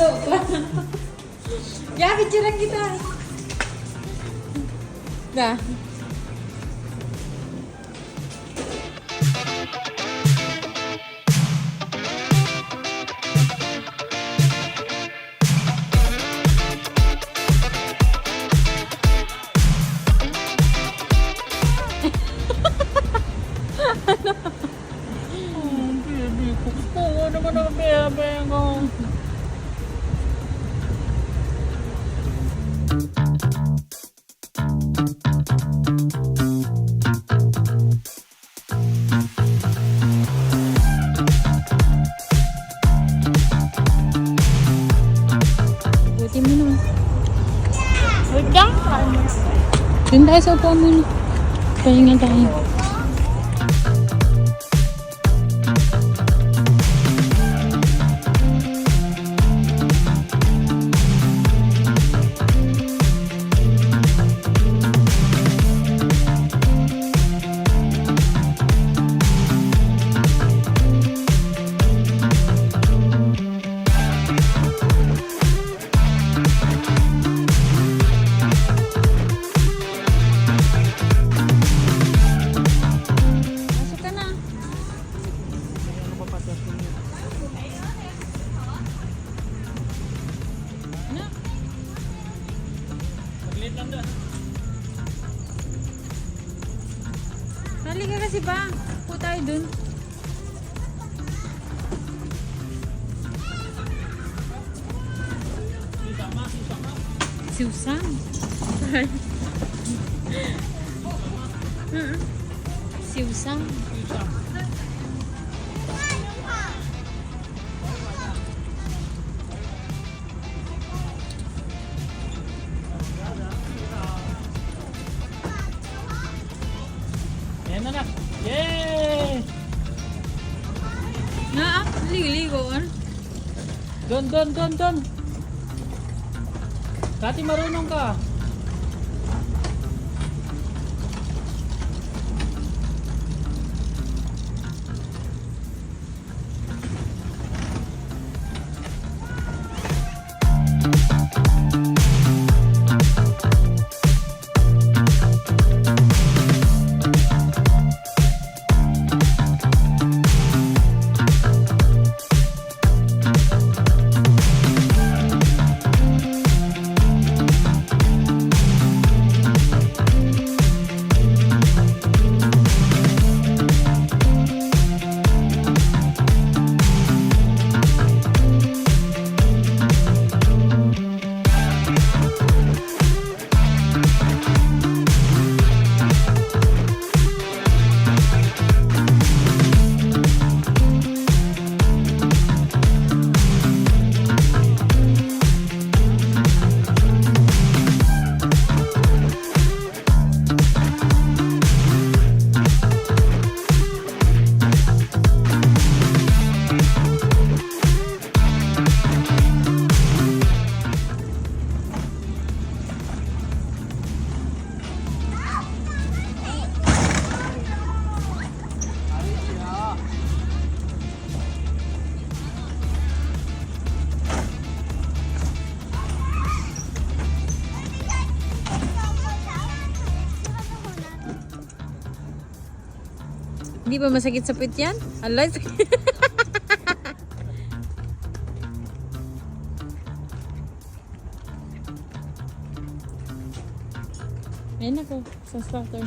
Lalo ka. Ya, picturean kita. Dah. Baby ko. Oo naman ang bebe ko. Ikutin mo naman. Wait lang. Doon tayo sa upuan muna. Pahinga tayo. Masuk ka na. Ano? Saglit lang doon. Halika kasi ba? Upo tayo dun. Siusang. Siusang. Ayan na. Yay! Na, ligo-ligo. Don. Dati marunong ka. Hindi ba masakit sa puwit yan? Alay. Ayun ako, sa starter.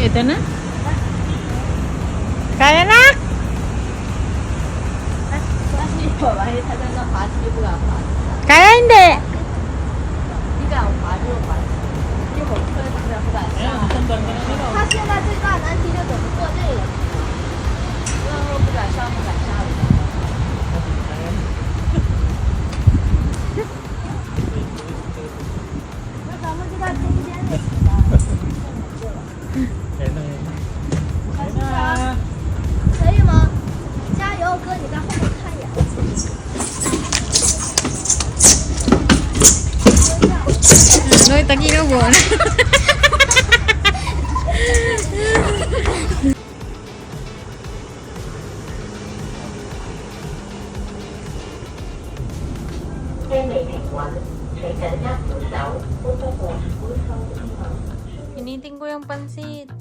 Ito na? Kaya na? 我万一他在那爬梯不敢爬。Kaya hindi. Ayan, ang tanda na nila. 他现在最大难题就怎么做这个。不敢上，不敢下。那咱们就在中间那个。 Ayan na, ayan na. Ayan na. 可以吗？加油，哥，你在后面看一眼。 Ano, itagino mo. Hiniting ko yung pansit.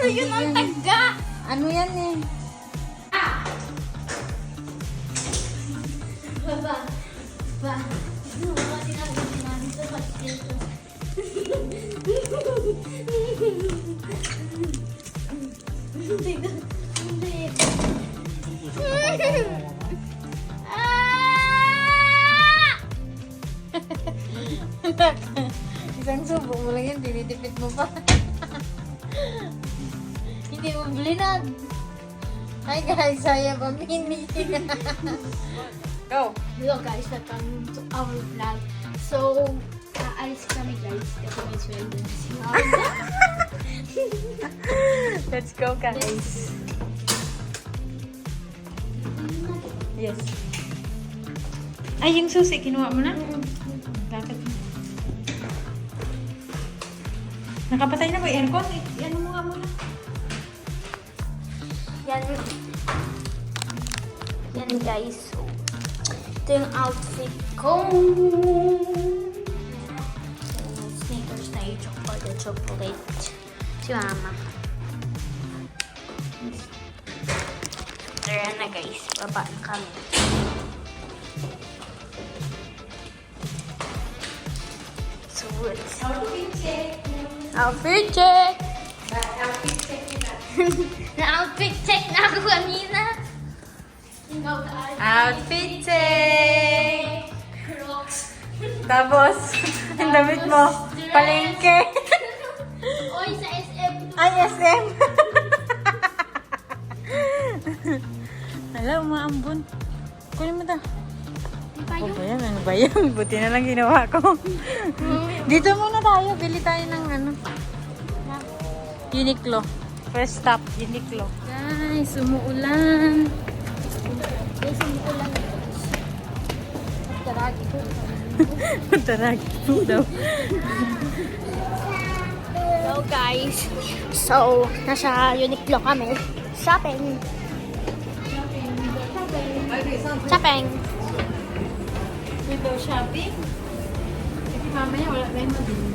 Yun ang taga. Ano yan eh? Baba. Ba. Ano ba ginagawa namin sa basket? Hindi. Isang subo mo lang yan, dinidipit mo pa. Hindi mo bilinag. Hi guys, saya pamini. Go! Hello guys, welcome to our vlog. So, aalis kami guys. Kasi may sweldo na si Mama. Let's go guys. Yes. Ay, yung susi, kinuha mo na? Dapat. Nakapatay na ba yung aircon? Ano mo nga muna? Yan guys. So, ito yung outfit ko. Sneakers na yung chocolate. Si Mama. Tara na guys. Baba na kami. So, let's outfit check! Na-outfit check na ako kanina. Outfit check! Crocs. Tapos, ang damit mo, palengke. Oy, sa SM. Ay, SM! Hala, umaambon. Kunin mo ta. Ano ba yan? Ano ba yan? Buti na lang ginawa ko. Dito muna tayo. Bili tayo ng ano. Uniqlo. First stop, Uniqlo. Guys, umuulan. Guys, umuulan na guys. Taragi ko. Taragi po daw. Hello guys. So, nasa Uniqlo kami. Shopping. Shopping. Window shopping? Kasi mamaya wala tayong mabili.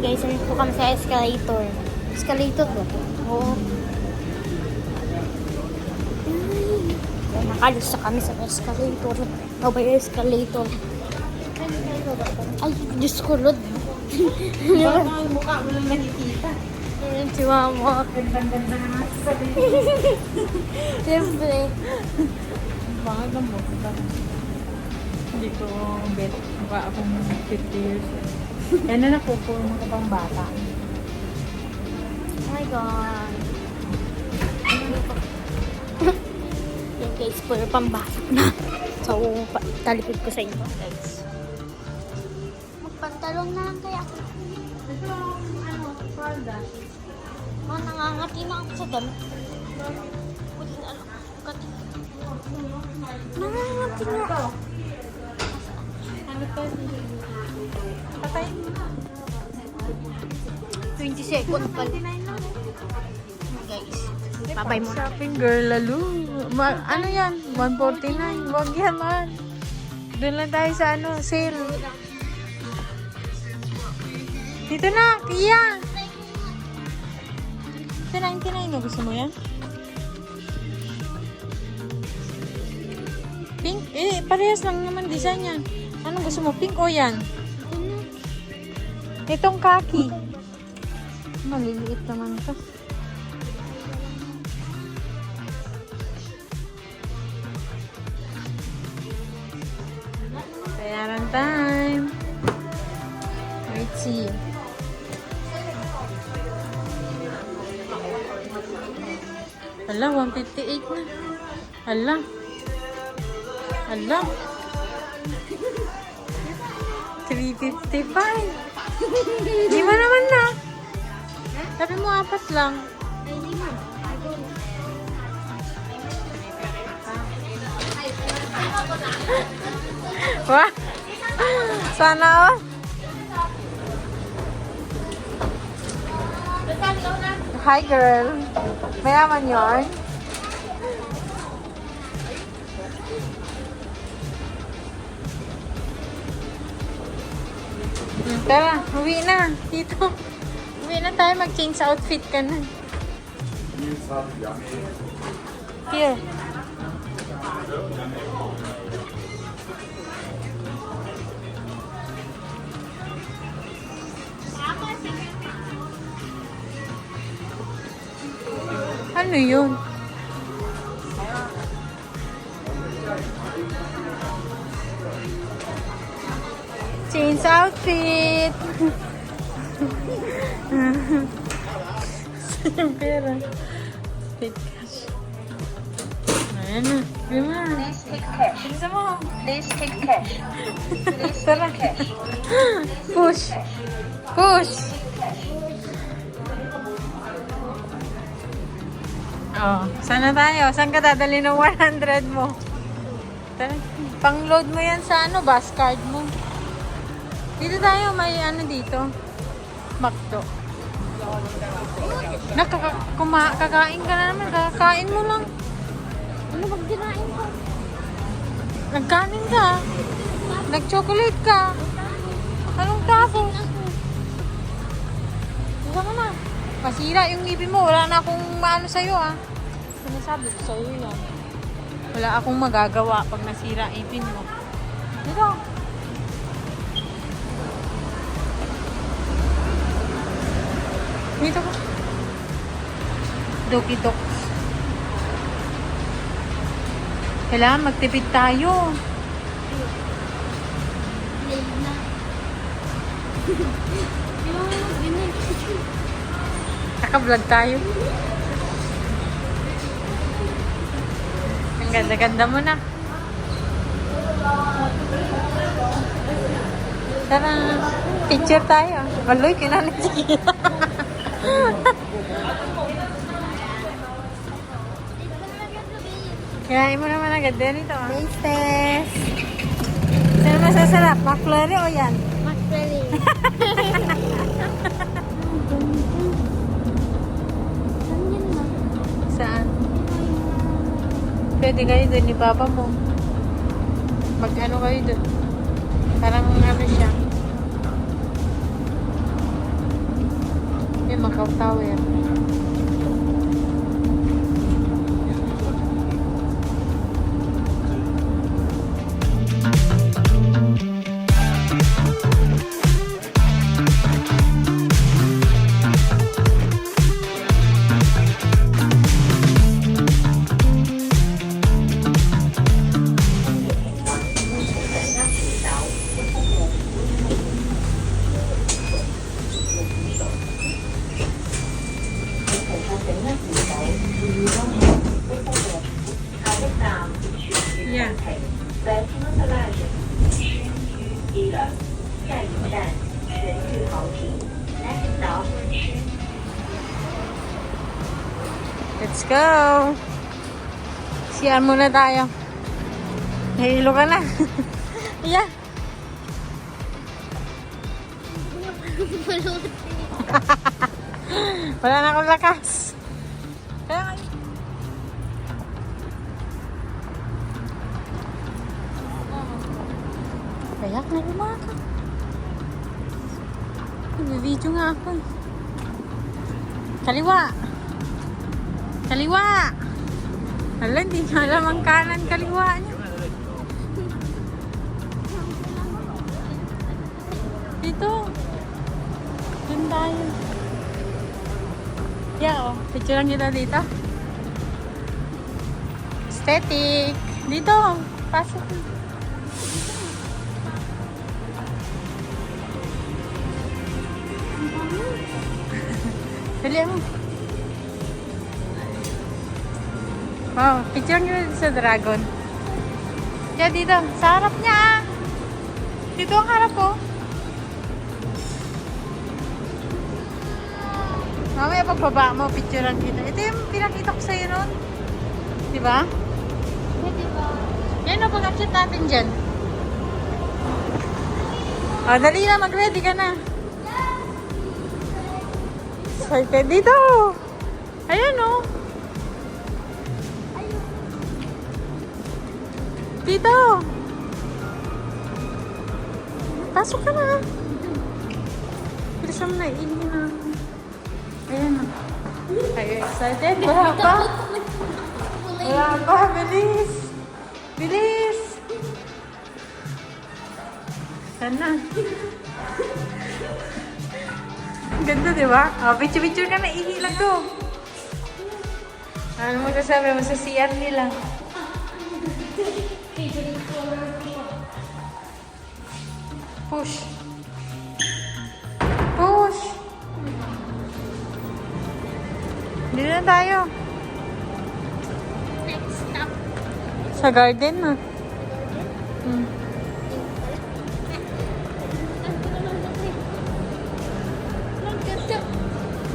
Guys, nandito po kami sa escalator. Escalator ba? Oo. Nakalis na kami sa escalator. Ano ba yung escalator? Ay, Diyos ko, Lord. Bakit ang mukha mo lang nakikita? Ayan si Mama. Ganda-ganda naman sa sabi. Siyempre. Bakit ang mukha? Hindi ko bet. Mukha akong 50 years old. Yan na napupuro mo ka pang bata. Oh my God. Yan guys, puro pambata na. So, talikod ko sa inyo guys. Magpantalon na lang kaya ako. Ito, ano, palda. Nangangati na ako sa damit. Pwede na alam. Nangangati na. Ano to? Patayin mo na. 20 seconds pa. Guys, babay mo na. Shopping girl, lalo. Ano yan? 149. Wag yan man. Doon lang tayo sa ano, sale. Dito na, Kia. Ito 99 na. Gusto mo yan? Pink? Parehas lang naman design yan. Anong gusto mo? Pink o yan? Itong kaki. Maliliit naman to. Bayaran time. Let's see. Hala, 158 na. Hala. Hala. 355. Di mo naman na. Sabi mo, 4 lang. Ay, hindi mo. Wah! Sana all. Hi, girl. Mayaman yarn. Tara, uwi na. Dito. Uwi na tayo. Mag-change outfit ka na. Here. Ano yun? Change outfit! Yung pera. Take cash. Ayan na. Bili mo na. Please take cash. Bilisan mo. Please take cash. Please Tara. take cash. Push. Push. Oh, saan na tayo? Saan ka dadali ng 100 mo? Tara. Pang-load mo yan sa ano, bus card mo. Dito tayo, may ano dito. McDo. Kakain ka na naman. Kakain mo lang. Ano bang kinain ko? Nagkanin ka. Nag-chocolate ka. Anong tapos? Diba ka na? Masira yung ngipin mo. Wala na akong maano sa'yo ah. Sinasabi ko sa'yo yan. Wala akong magagawa pag nasira ipin mo. Dito. Dito ko. Doki Doks. Kailangan magtipid tayo. Late na. Di ba mo mag-dinner? Naka-vlog tayo. Ang ganda-ganda mo na. Tara, picture tayo. Waloy, kinanin sige. Kinain mo naman agad din ito. Taste test. Saan masasarap? McFlurry o yan? McFlurry. Saan yan na? Saan? Pwede kayo doon ni Papa mo. Mag-ano kayo doon. Parang ano siya. Yung Macau Tower. Yeah. 在新特拉人区域1的下一站全域好评。Next stop Let's go! CR muna tayo. Nahilo ka na. Yeah. Wala na akong lakas. Kaya nga. Kayak na lumaka. Nag-video nga ako. Kaliwa. Kaliwa. Hala, hindi nga alam ang kanan kaliwa niya. Dito. tayo. Yeah, oh. Picture lang kita dito. Aesthetic. Dito. Pasok. Dali mo. Wow, picture nyo sa dragon. Yeah, dito. Sa harap niya. Dito ang harap ko. Mamaya pagbaba mo, picturean kita. Ito yung pinakita ko sa'yo nun. Diba? Pwede ba? Yan o, pag-upset natin dyan. O, dali na, mag-ready ka na. Excited dito. Ayan o. Dito. Pasok ka na. Bilisan mo na, iinin na. Ayan o. Are you excited? Wala pa. Wala pa, bilis. Bilis. Sana. Ang ganda, di ba? Oh, picture-picture ka na, ihilag ko. Ano mo sasabi mo sa CR nila? Push. Push. Dito na tayo. Next stop. Sa garden na.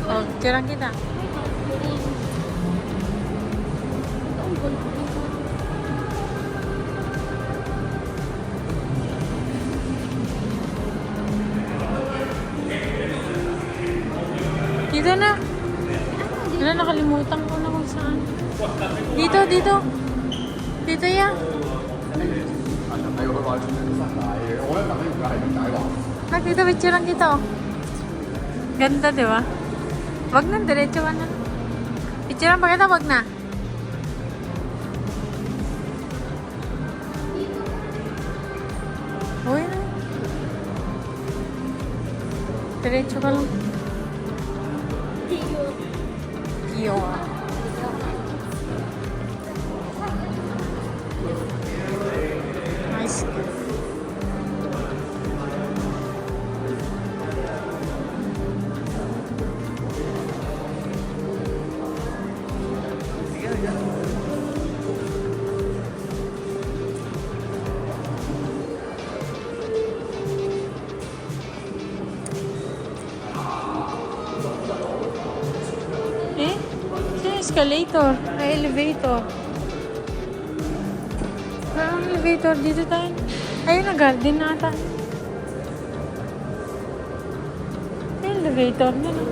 Oh, tirang kita. Dito na. Wala, nakalimutan ko na kung saan. Dito, dito. Dito yan. Dito, picture lang kita oh. Ganda, di ba? Wag na, diretso ka na. Picture lang pa kita, wag na. Uy na. Diretso ka lang. Iyo. Nice. Eh? Escalator. Ay, elevator. Parang elevator. Dito tayo. Ayun na, garden na ata. Ay, elevator na no?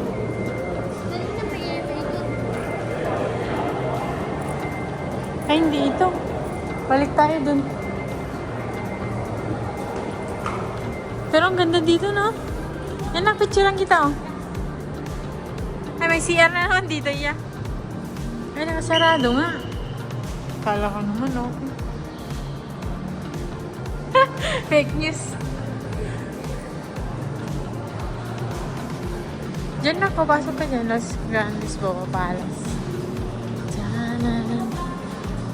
Ay, hindi ito. Balik tayo dun. Pero ang ganda dito, no? Yan, nakapicturean kita, oh. Ay, may CR na naman dito, iya. Ay, nakasarado nga. Kala ko naman, okay. Fake news. Diyan na, papasok ka dyan. Las Grandes Boca Palace. Diyan.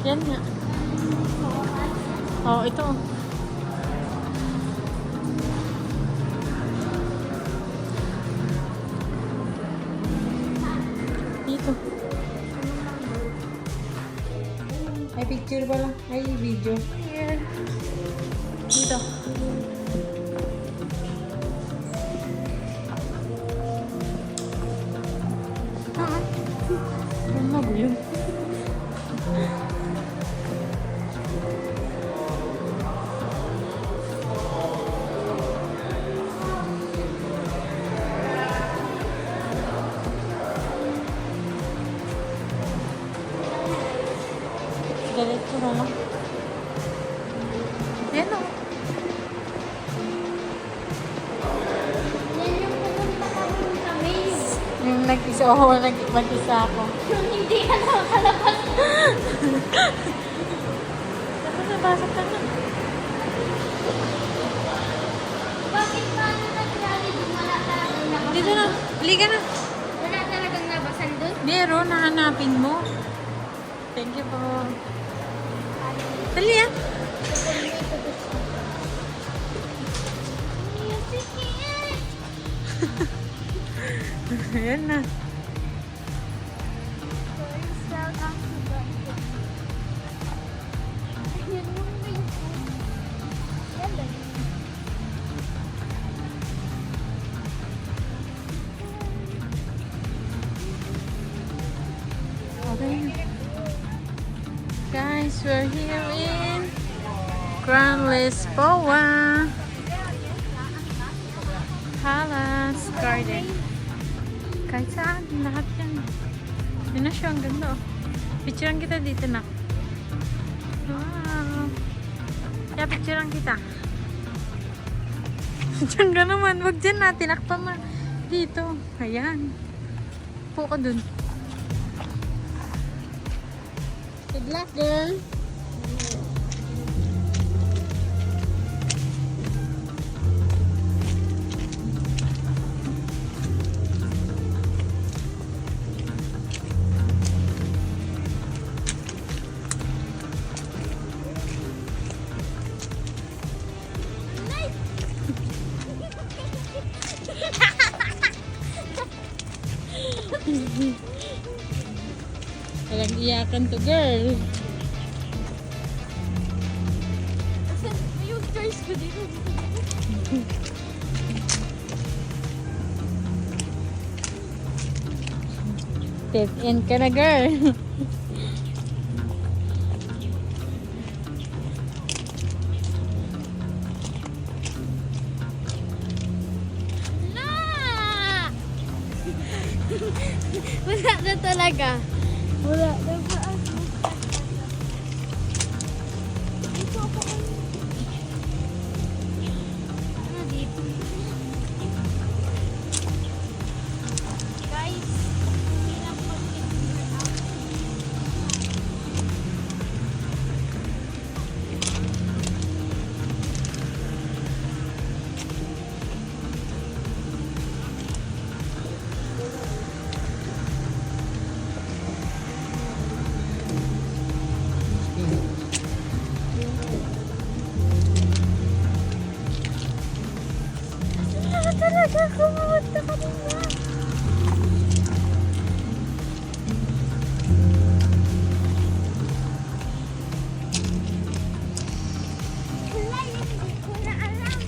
Yan nga. Oh, ito. Dito. Ay, picture pala. Ay, video. Here. Dito. Ang magulo. Diretso na lang. Yan o. Yan yung pumunta kami sa maze. Yung nag-isa mag-isa ako. Yung hindi ka nakakalabas. Dapat nabasag ka na. Bakit paano nag-rally? Wala talagang nakapasok. Dito na. Halika na. Wala talagang nabasan dun. Meron, nahanapin mo. Thank you po. Dali ah. Ayan na. Okay. Guys, we're here in Grand Lisboa. Palace Garden. Kahit saan, lahat yan. Yun na siya, ang ganda oh. Picturean kita dito na. Wow. Kaya picturean kita. Diyan ka naman, wag dyan na, tinakpa mo. Dito, ayan. Po ka dun. Good luck, girl. Walang iyakan to, girl. Yung curse ko dito. Dead end ka na, girl. Wala na talaga. Wala na ba? Dito ako. Ano dito? Guys, hirap mag-figure out. Wala talaga. Kumunta ka din na. Wala, hindi ko na alam.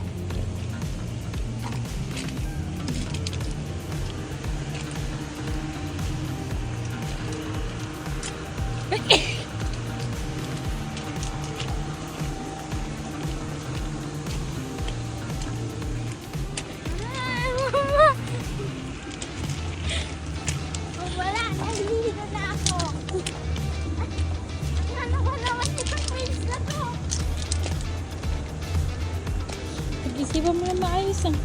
Wala, nahihilo na ako. Ano ko naman itong waves na to? Pag-isipan mo na maayos ah.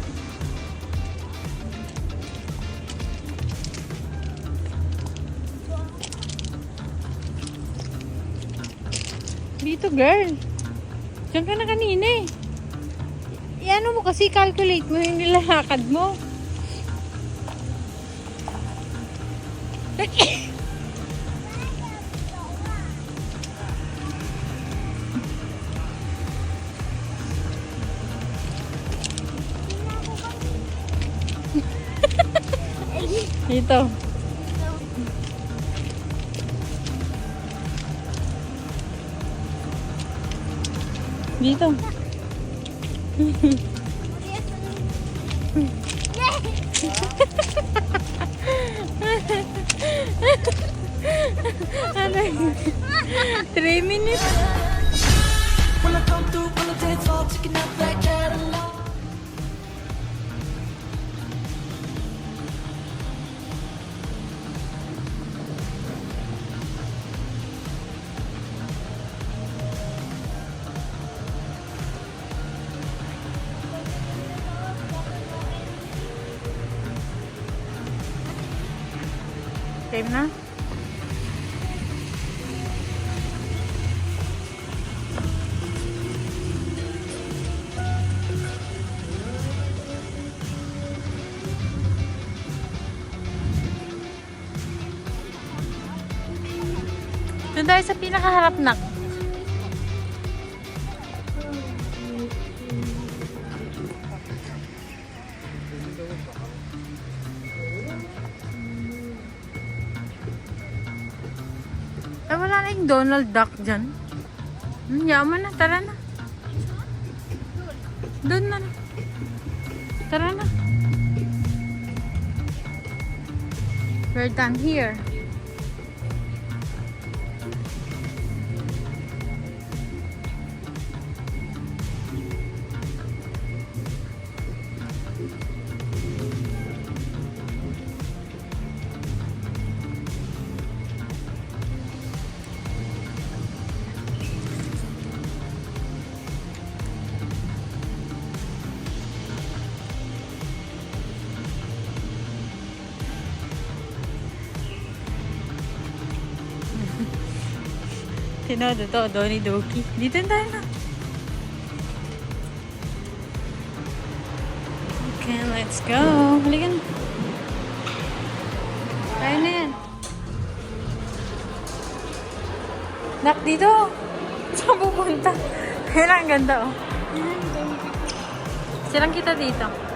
Dito, girl. Diyan ka na kanina eh. Iano mo kasi, calculate mo yung nilalakad mo. Dito. Dito. Ano yun? 3 minutes? When I come through on the dance floor, checking out that catalog. Time na? tayo sa pinakaharap, nak. Ay, wala na yung Donald Duck dyan. Yaman na, tara na. Doon na. Tara na. We're done here. Tinodo to, Donnie Doki. Dito tayo na. Okay, let's go. Halika na. Tayo na yan. Nak, dito. Saan pupunta? Kailan ang ganda, oh. Silang kita dito.